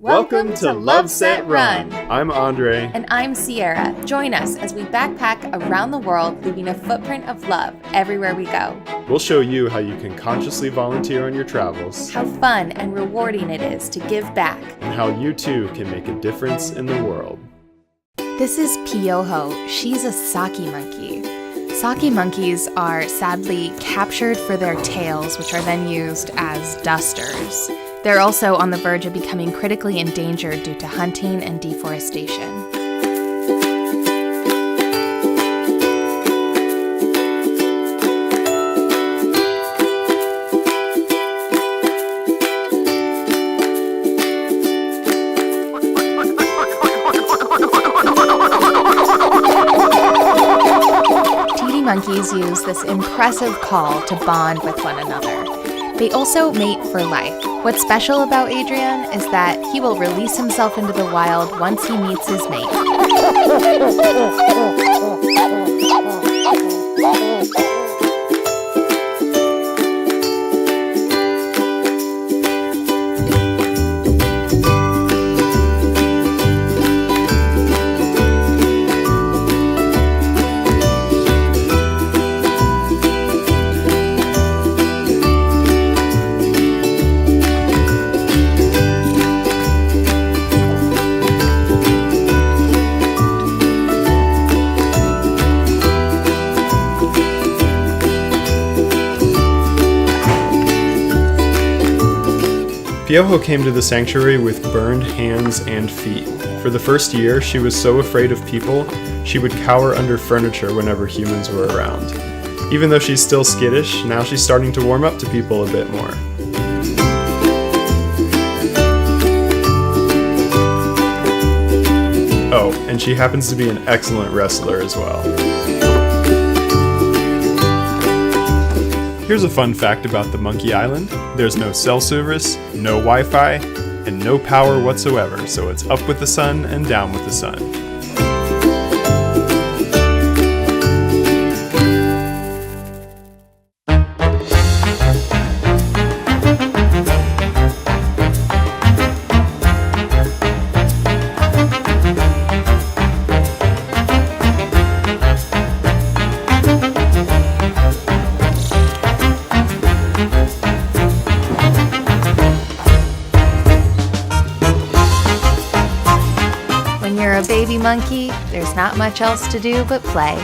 Welcome to Love Set Run. I'm Andre. And I'm Sierra. Join us as we backpack around the world, leaving a footprint of love everywhere we go. We'll show you how you can consciously volunteer on your travels, how fun and rewarding it is to give back, and how you too can make a difference in the world. This is Piojo. She's a sake monkey. Sake monkeys are sadly captured for their tails, which are then used as dusters. They're also on the verge of becoming critically endangered due to hunting and deforestation. Titi monkeys use this impressive call to bond with one another. They also mate for life. What's special about Adrian is that he will release himself into the wild once he meets his mate. Piojo came to the sanctuary with burned hands and feet. For the first year, she was so afraid of people, she would cower under furniture whenever humans were around. Even though she's still skittish, now she's starting to warm up to people a bit more. Oh, and she happens to be an excellent wrestler as well. Here's a fun fact about the Monkey Island. There's no cell service, no Wi-Fi, and no power whatsoever, so it's up with the sun and down with the sun. When you're a baby monkey, there's not much else to do but play.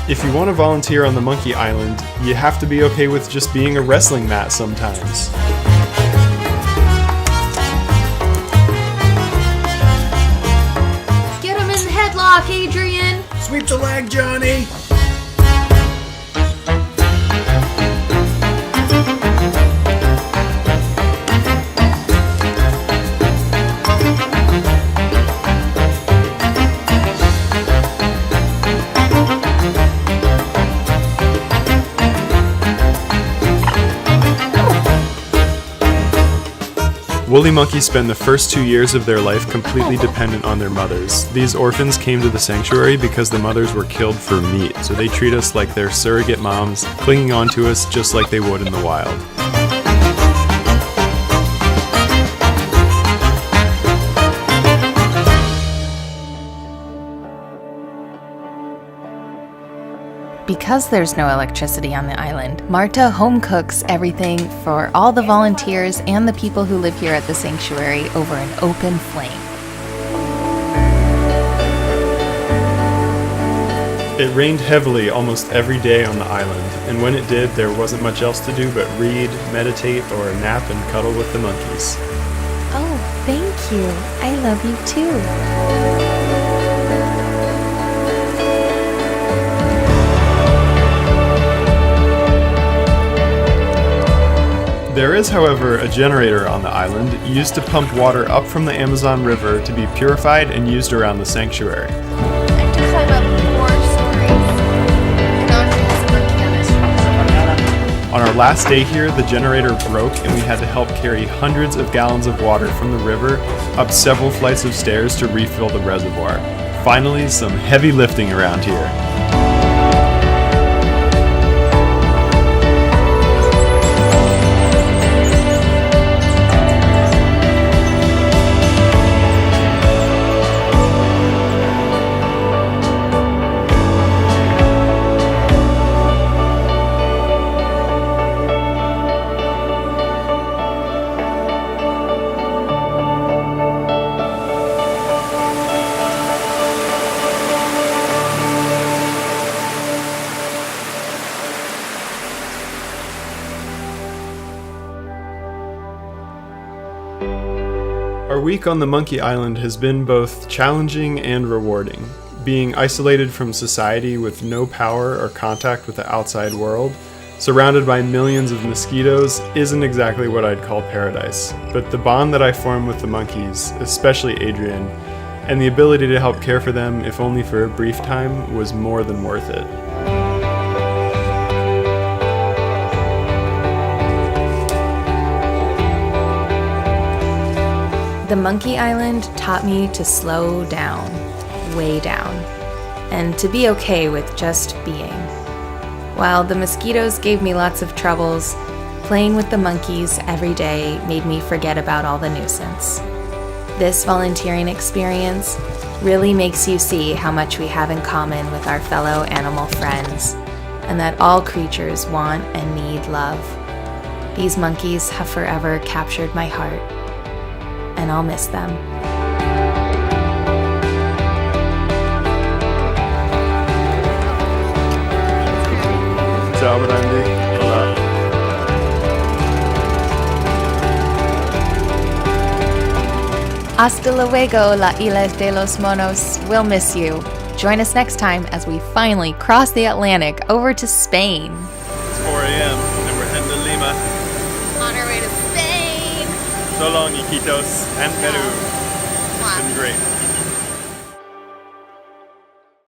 If you want to volunteer on the Monkey Island, you have to be okay with just being a wrestling mat sometimes. Get him in the headlock, Adrian! Sweep the leg, Johnny! Woolly monkeys spend the first 2 years of their life completely dependent on their mothers. These orphans came to the sanctuary because the mothers were killed for meat, so they treat us like they're surrogate moms, clinging on to us just like they would in the wild. Because there's no electricity on the island, Marta home cooks everything for all the volunteers and the people who live here at the sanctuary over an open flame. It rained heavily almost every day on the island, and when it did, there wasn't much else to do but read, meditate, or nap and cuddle with the monkeys. Oh, thank you. I love you too. There is, however, a generator on the island used to pump water up from the Amazon River to be purified and used around the sanctuary. And to climb up 4 stories. And Andre has a monkey on his On our last day here, the generator broke and we had to help carry hundreds of gallons of water from the river up several flights of stairs to refill the reservoir. Finally, some heavy lifting around here. Our week on the Monkey Island has been both challenging and rewarding. Being isolated from society with no power or contact with the outside world, surrounded by millions of mosquitoes, isn't exactly what I'd call paradise. But the bond that I formed with the monkeys, especially Adrian, and the ability to help care for them, if only for a brief time, was more than worth it. The Monkey Island taught me to slow down, way down, and to be okay with just being. While the mosquitoes gave me lots of troubles, playing with the monkeys every day made me forget about all the nuisance. This volunteering experience really makes you see how much we have in common with our fellow animal friends, and that all creatures want and need love. These monkeys have forever captured my heart, and I'll miss them. Ciao, Brandi. Hasta luego, la Isla de los Monos. We'll miss you. Join us next time as we finally cross the Atlantic over to Spain. It's 4 a.m. and we're heading to Lima. On our way to Spain. So long, Iquitos and Peru. It's been great.